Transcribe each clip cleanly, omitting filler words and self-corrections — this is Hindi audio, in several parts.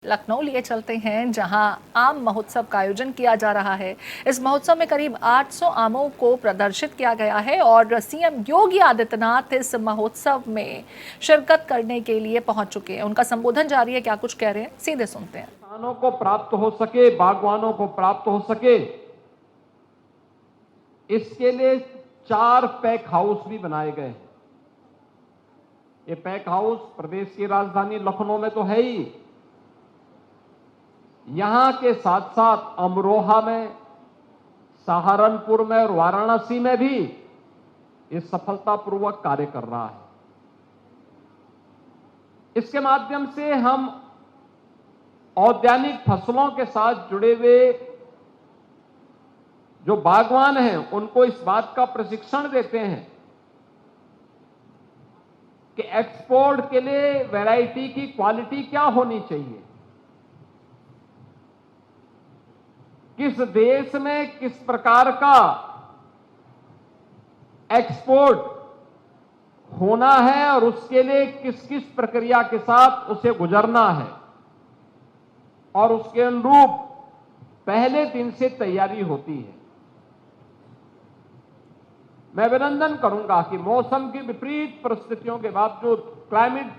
लखनऊ लिए चलते हैं जहां आम महोत्सव का आयोजन किया जा रहा है। इस महोत्सव में करीब 800 आमों को प्रदर्शित किया गया है और सीएम योगी आदित्यनाथ इस महोत्सव में शिरकत करने के लिए पहुंच चुके हैं। उनका संबोधन जारी है, क्या कुछ कह रहे हैं सीधे सुनते हैं। किसानों को प्राप्त हो सके, बागवानों को प्राप्त हो सके, इसके लिए 4 पैक हाउस भी बनाए गए हैं। ये पैक हाउस प्रदेश की राजधानी लखनऊ में तो है ही, यहां के साथ साथ अमरोहा में, सहारनपुर में और वाराणसी में भी ये सफलतापूर्वक कार्य कर रहा है। इसके माध्यम से हम औद्यानिक फसलों के साथ जुड़े हुए जो बागवान हैं उनको इस बात का प्रशिक्षण देते हैं कि एक्सपोर्ट के लिए वैरायटी की क्वालिटी क्या होनी चाहिए, किस देश में किस प्रकार का एक्सपोर्ट होना है और उसके लिए किस किस प्रक्रिया के साथ उसे गुजरना है और उसके अनुरूप पहले दिन से तैयारी होती है। मैं अभिनंदन करूंगा कि मौसम की विपरीत परिस्थितियों के बावजूद, क्लाइमेट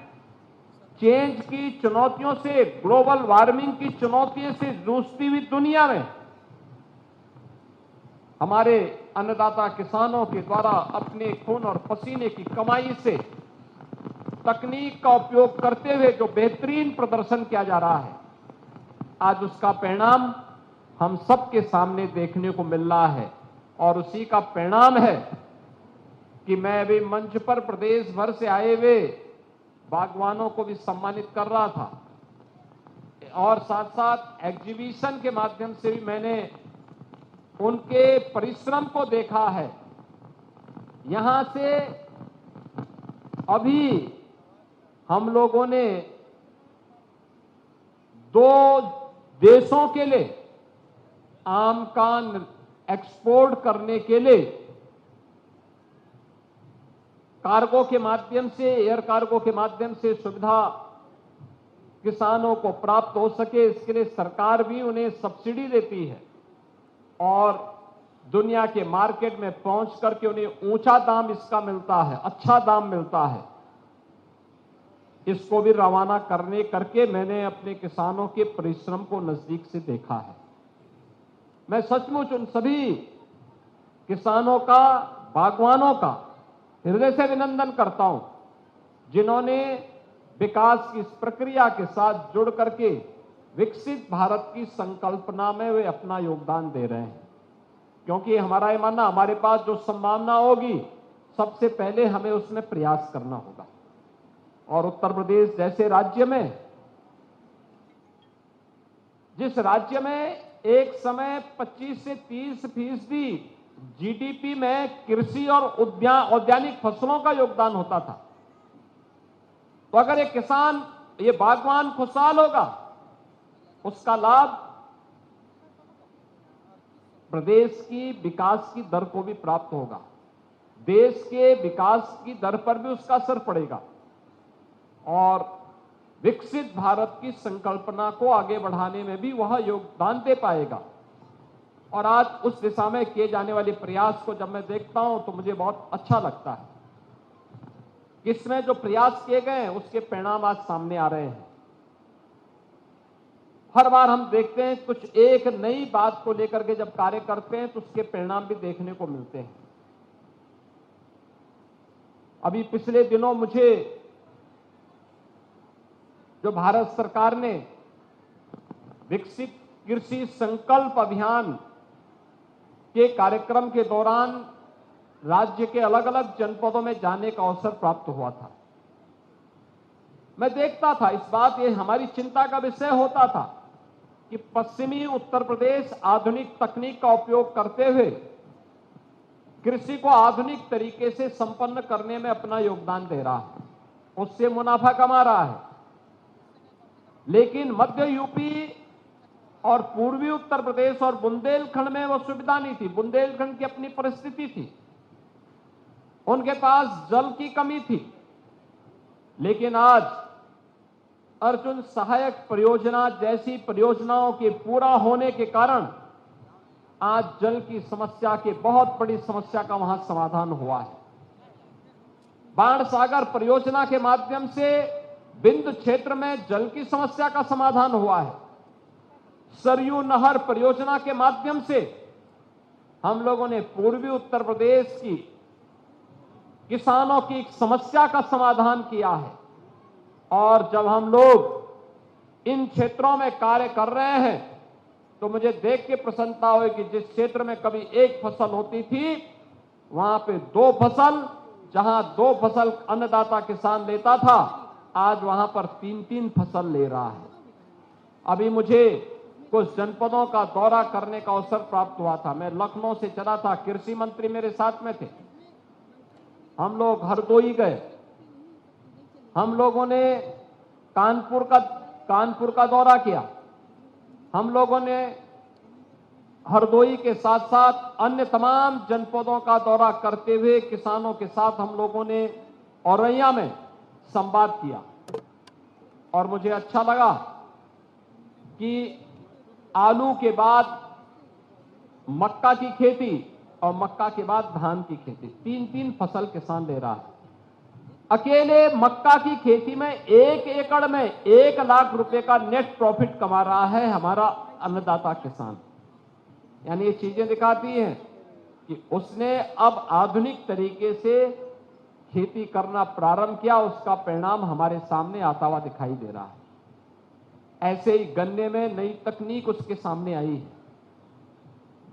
चेंज की चुनौतियों से, ग्लोबल वार्मिंग की चुनौतियों से जूझती हुई दुनिया में हमारे अन्नदाता किसानों के द्वारा अपने खून और पसीने की कमाई से तकनीक का उपयोग करते हुए जो बेहतरीन प्रदर्शन किया जा रहा है, आज उसका परिणाम हम सबके सामने देखने को मिल रहा है। और उसी का परिणाम है कि मैं अभी मंच पर प्रदेश भर से आए हुए बागवानों को भी सम्मानित कर रहा था और साथ साथ एग्जीबिशन के माध्यम से भी मैंने उनके परिश्रम को देखा है। यहां से अभी हम लोगों ने 2 देशों के लिए आम का एक्सपोर्ट करने के लिए कार्गो के माध्यम से, एयर कार्गो के माध्यम से सुविधा किसानों को प्राप्त हो सके, इसके लिए सरकार भी उन्हें सब्सिडी देती है और दुनिया के मार्केट में पहुंच करके उन्हें ऊंचा दाम इसका मिलता है, अच्छा दाम मिलता है। इसको भी रवाना करके मैंने अपने किसानों के परिश्रम को नजदीक से देखा है। मैं सचमुच उन सभी किसानों का, बागवानों का हृदय से अभिनंदन करता हूं जिन्होंने विकास की इस प्रक्रिया के साथ जुड़ करके विकसित भारत की संकल्पना में वे अपना योगदान दे रहे हैं। क्योंकि हमारा ये मानना, हमारे पास जो संभावना होगी सबसे पहले हमें उसमें प्रयास करना होगा। और उत्तर प्रदेश जैसे राज्य में, जिस राज्य में एक समय 25 से 30% जीडीपी में कृषि और औद्यानिक फसलों का योगदान होता था, तो अगर ये किसान, ये बागवान खुशहाल होगा, उसका लाभ प्रदेश की विकास की दर को भी प्राप्त होगा, देश के विकास की दर पर भी उसका असर पड़ेगा और विकसित भारत की संकल्पना को आगे बढ़ाने में भी वह योगदान दे पाएगा। और आज उस दिशा में किए जाने वाले प्रयास को जब मैं देखता हूं तो मुझे बहुत अच्छा लगता है। इसमें जो प्रयास किए गए हैं उसके परिणाम आज सामने आ रहे हैं। हर बार हम देखते हैं कुछ एक नई बात को लेकर के जब कार्य करते हैं तो उसके परिणाम भी देखने को मिलते हैं। अभी पिछले दिनों मुझे जो भारत सरकार ने विकसित कृषि संकल्प अभियान के कार्यक्रम के दौरान राज्य के अलग अलग जनपदों में जाने का अवसर प्राप्त हुआ था, मैं देखता था इस बात, ये हमारी चिंता का विषय होता था कि पश्चिमी उत्तर प्रदेश आधुनिक तकनीक का उपयोग करते हुए कृषि को आधुनिक तरीके से संपन्न करने में अपना योगदान दे रहा है, उससे मुनाफा कमा रहा है। लेकिन मध्य यूपी और पूर्वी उत्तर प्रदेश और बुंदेलखंड में वो सुविधा नहीं थी। बुंदेलखंड की अपनी परिस्थिति थी, उनके पास जल की कमी थी। लेकिन आज अर्जुन सहायक परियोजना जैसी परियोजनाओं के पूरा होने के कारण आज जल की समस्या की बहुत बड़ी समस्या का वहां समाधान हुआ है। बाण सागर परियोजना के माध्यम से बिंद क्षेत्र में जल की समस्या का समाधान हुआ है। सरयू नहर परियोजना के माध्यम से हम लोगों ने पूर्वी उत्तर प्रदेश की किसानों की एक समस्या का समाधान किया है। और जब हम लोग इन क्षेत्रों में कार्य कर रहे हैं तो मुझे देख के प्रसन्नता हुई कि जिस क्षेत्र में कभी एक फसल होती थी वहां पे दो फसल, जहां दो फसल अन्नदाता किसान लेता था, आज वहां पर तीन तीन फसल ले रहा है। अभी मुझे कुछ जनपदों का दौरा करने का अवसर प्राप्त हुआ था। मैं लखनऊ से चला था, कृषि मंत्री मेरे साथ में थे। हम लोग हरदोई गए, हम लोगों ने कानपुर का दौरा किया, हम लोगों ने हरदोई के साथ साथ अन्य तमाम जनपदों का दौरा करते हुए किसानों के साथ हम लोगों ने औरैया में संवाद किया। और मुझे अच्छा लगा कि आलू के बाद मक्का की खेती और मक्का के बाद धान की खेती, तीन तीन फसल किसान ले रहा है। अकेले मक्का की खेती में 1 एकड़ में 1 लाख रुपए का नेट प्रॉफिट कमा रहा है हमारा अन्नदाता किसान। यानी ये चीजें दिखाती हैं कि उसने अब आधुनिक तरीके से खेती करना प्रारंभ किया, उसका परिणाम हमारे सामने आता हुआ दिखाई दे रहा है। ऐसे ही गन्ने में नई तकनीक उसके सामने आई है,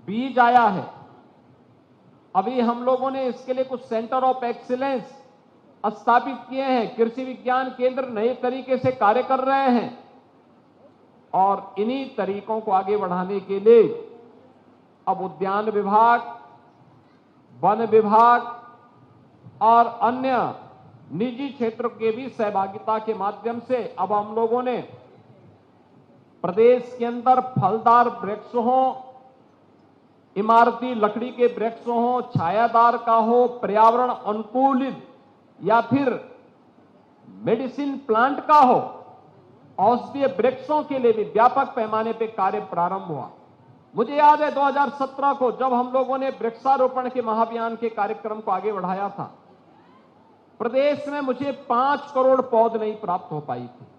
बीज आया है। अभी हम लोगों ने इसके लिए कुछ सेंटर ऑफ एक्सीलेंस स्थापित किए हैं, कृषि विज्ञान केंद्र नए तरीके से कार्य कर रहे हैं। और इन्हीं तरीकों को आगे बढ़ाने के लिए अब उद्यान विभाग, वन विभाग और अन्य निजी क्षेत्र के भी सहभागिता के माध्यम से अब हम लोगों ने प्रदेश के अंदर फलदार वृक्ष हो, इमारती लकड़ी के वृक्ष हो, छायादार का हो, पर्यावरण अनुकूलित या फिर मेडिसिन प्लांट का हो, औषधीय वृक्षों के लिए भी व्यापक पैमाने पर कार्य प्रारंभ हुआ। मुझे याद है 2017 को जब हम लोगों ने वृक्षारोपण के महाअभियान के कार्यक्रम को आगे बढ़ाया था, प्रदेश में मुझे 5 करोड़ पौध नहीं प्राप्त हो पाई थी।